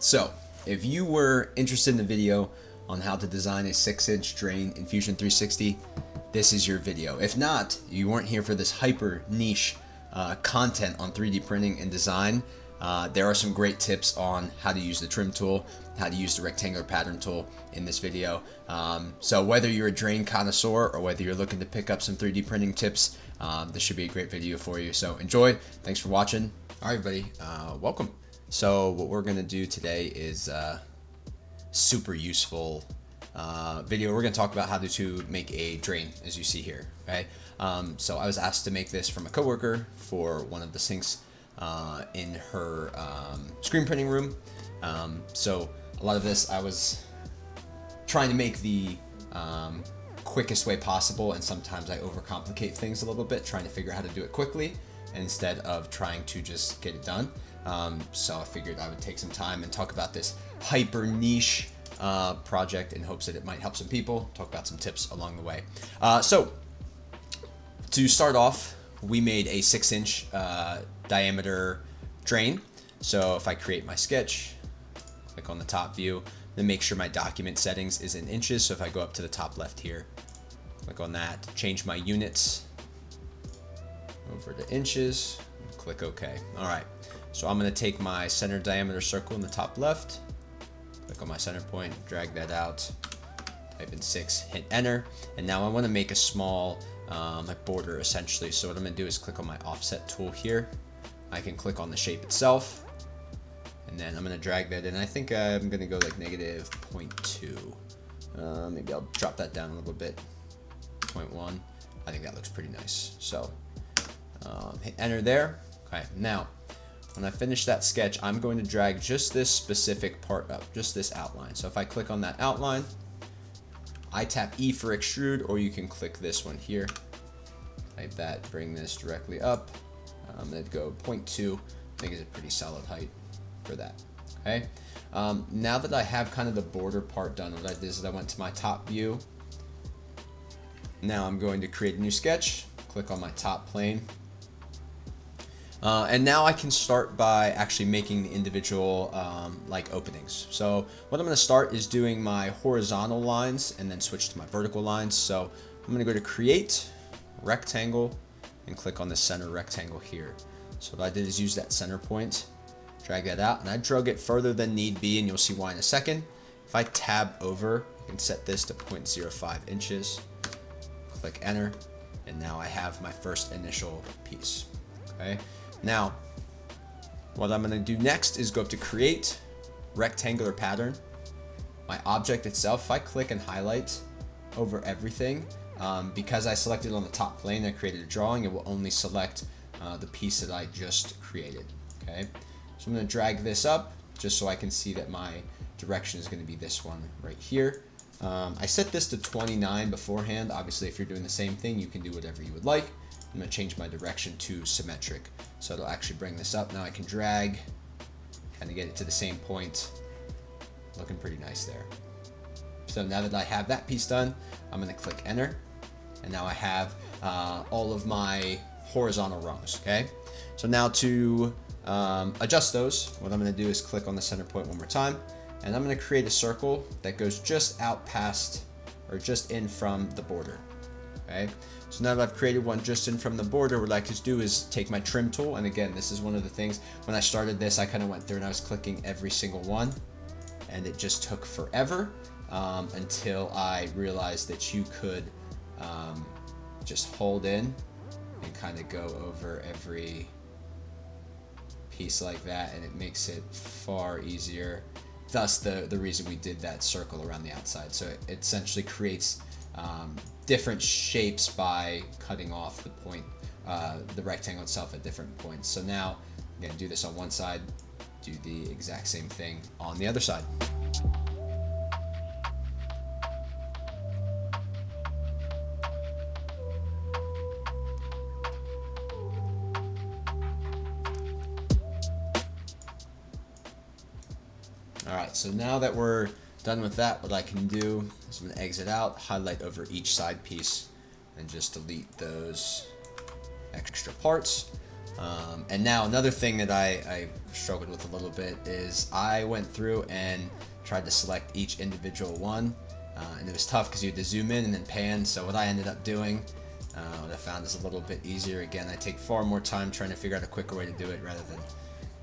So, if you were interested in the video on how to design a 6-inch drain in Fusion 360, this is your video. If not, you weren't here for this hyper niche content on 3D printing and design. There are some great tips on how to use the trim tool, how to use the rectangular pattern tool in this video. So whether you're a drain connoisseur or whether you're looking to pick up some 3D printing tips, this should be a great video for you. So enjoy. Thanks for watching. All right, everybody, welcome. So what we're gonna do today is super useful video. We're gonna talk about how to make a drain, as you see here. Okay. So I was asked to make this from a coworker for one of the sinks in her screen printing room. So a lot of this I was trying to make the quickest way possible, and sometimes I overcomplicate things a little bit, trying to figure out how to do it quickly instead of trying to just get it done. So I figured I would take some time and talk about this hyper niche project in hopes that it might help some people, talk about some tips along the way. So to start off, we made a 6-inch diameter drain. So if I create my sketch, click on the top view, then make sure my document settings is in inches. So if I go up to the top left here, click on that, change my units over to inches, and click OK. All right, so I'm going to take my center diameter circle in the top left, click on my center point, drag that out, type in 6, hit enter, and now I want to make a small like border essentially. So what I'm going to do is click on my offset tool here. I can click on the shape itself, and then I'm going to drag that in. I think I'm going to go like negative 0.2. Maybe I'll drop that down a little bit, 0.1. I think that looks pretty nice. So hit enter there. Okay, now when I finish that sketch, I'm going to drag just this specific part up, just this outline. So if I click on that outline, I tap E for extrude, or you can click this one here. Type that, bring this directly up. I'm going to go 0.2. I think is a pretty solid height for that. Okay. Now that I have kind of the border part done, what I did is I went to my top view. Now I'm going to create a new sketch. Click on my top plane. And now I can start by actually making the individual like openings. So what I'm going to start is doing my horizontal lines and then switch to my vertical lines. So I'm going to go to create rectangle and click on the center rectangle here. So what I did is use that center point, drag that out, and I drug it further than need be, and you'll see why in a second. If I tab over, I can set this to 0.05 inches, click enter, and now I have my first initial piece. Okay. Now, what I'm going to do next is go up to create rectangular pattern. My object itself, if I click and highlight over everything, because I selected on the top plane, I created a drawing, it will only select the piece that I just created. Okay, so I'm going to drag this up just so I can see that my direction is going to be this one right here. I set this to 29 beforehand. Obviously, if you're doing the same thing, you can do whatever you would like. I'm going to change my direction to symmetric. So it'll actually bring this up. Now I can drag, kind of get it to the same point. Looking pretty nice there. So now that I have that piece done, I'm going to click enter. And now I have all of my horizontal rungs, okay? So now to adjust those, what I'm going to do is click on the center point one more time. And I'm going to create a circle that goes just out past, or just in from the border. Okay, so now that I've created one just in from the border, what I could do is take my trim tool, and again, this is one of the things, when I started this, I kind of went through and I was clicking every single one, and it just took forever until I realized that you could just hold in and kind of go over every piece like that, and it makes it far easier. Thus the reason we did that circle around the outside. So it essentially creates different shapes by cutting off the point, the rectangle itself at different points. So now I'm going to do this on one side, do the exact same thing on the other side. All right, so now that we're done with that, what I can do is I'm going to exit out, highlight over each side piece, and just delete those extra parts. And now another thing that I struggled with a little bit is I went through and tried to select each individual one, and it was tough because you had to zoom in and then pan. So what I ended up doing, what I found is a little bit easier. Again, I take far more time trying to figure out a quicker way to do it rather than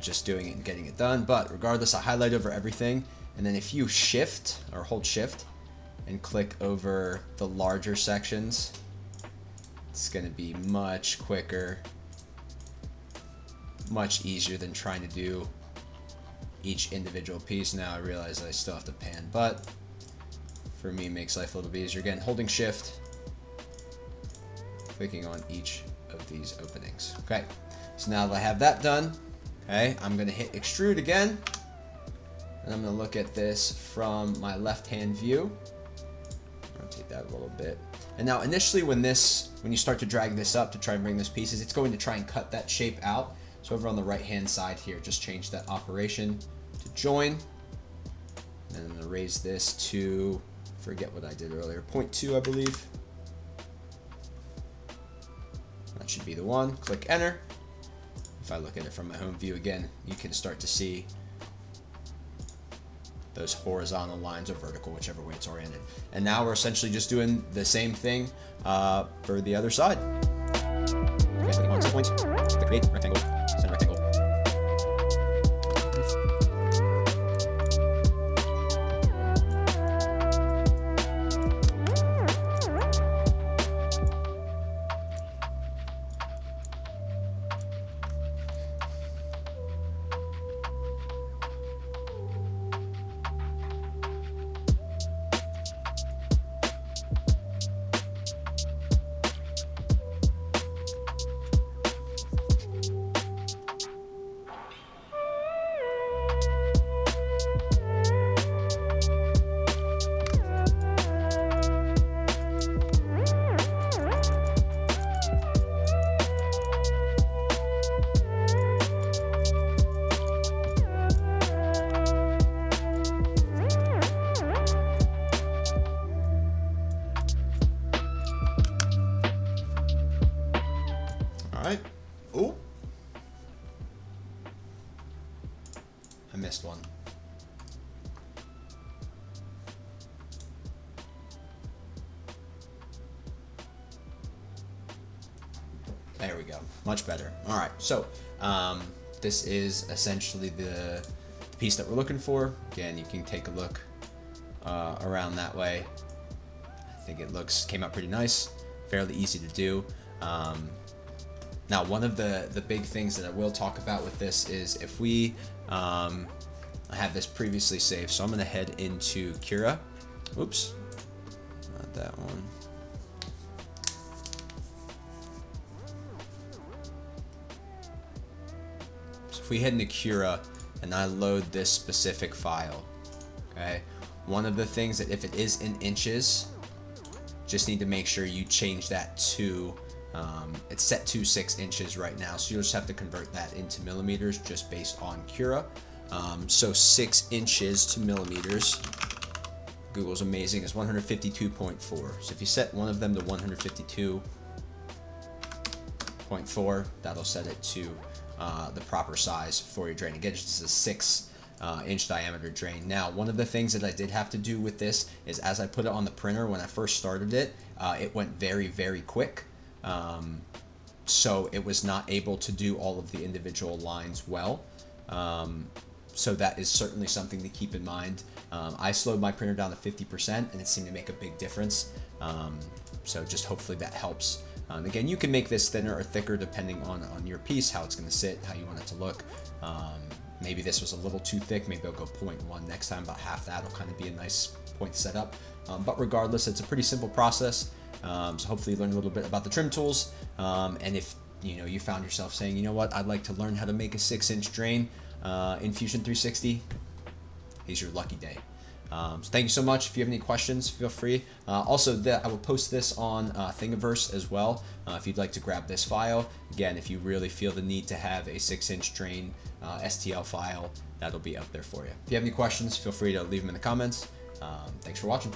just doing it and getting it done. But regardless, I highlight over everything, and then if you shift or hold shift and click over the larger sections, it's going to be much quicker, much easier than trying to do each individual piece. Now I realize I still have to pan, but for me it makes life a little bit easier. Again, holding shift, clicking on each of these openings. Okay, so now that I have that done, okay, I'm going to hit extrude again, and I'm going to look at this from my left hand view. Rotate that a little bit. And now initially when you start to drag this up to try and bring those pieces, it's going to try and cut that shape out. So over on the right hand side here, just change that operation to join. And I'm going to raise this to, forget what I did earlier, 0.2 I believe. That should be the one. Click enter. If I look at it from my home view again, you can start to see those horizontal lines or vertical, whichever way it's oriented. And now we're essentially just doing the same thing for the other side. Okay, clicking on set points, click create, rectangle, center rectangle. Alright. Oh! I missed one. There we go. Much better. Alright, so this is essentially the piece that we're looking for. Again, you can take a look around that way. I think it came out pretty nice. Fairly easy to do. Now, one of the big things that I will talk about with this is if we, I have this previously saved, so I'm going to head into Cura. Oops, not that one. So if we head into Cura and I load this specific file, okay, one of the things that if it is in inches, just need to make sure you change that to it's set to 6 inches right now, so you'll just have to convert that into millimeters just based on Cura. So 6 inches to millimeters, Google's amazing, is 152.4. So if you set one of them to 152.4, that'll set it to the proper size for your drain. Again, it's a 6 inch diameter drain. Now, one of the things that I did have to do with this is as I put it on the printer when I first started it, it went very, very quick. So it was not able to do all of the individual lines well. So that is certainly something to keep in mind. I slowed my printer down to 50% and it seemed to make a big difference. So just hopefully that helps. Again, you can make this thinner or thicker depending on your piece, how it's going to sit, how you want it to look. Maybe this was a little too thick. Maybe I'll go 0.1 next time, about half that will kind of be a nice point to set up. But regardless, it's a pretty simple process. So hopefully you learned a little bit about the trim tools. And if you found yourself saying, you know what, I'd like to learn how to make a 6-inch drain in Fusion 360, is your lucky day. So thank you so much. If you have any questions, feel free. Also, I will post this on Thingiverse as well. If you'd like to grab this file, again, if you really feel the need to have a 6-inch drain STL file, that'll be up there for you. If you have any questions, feel free to leave them in the comments. Thanks for watching.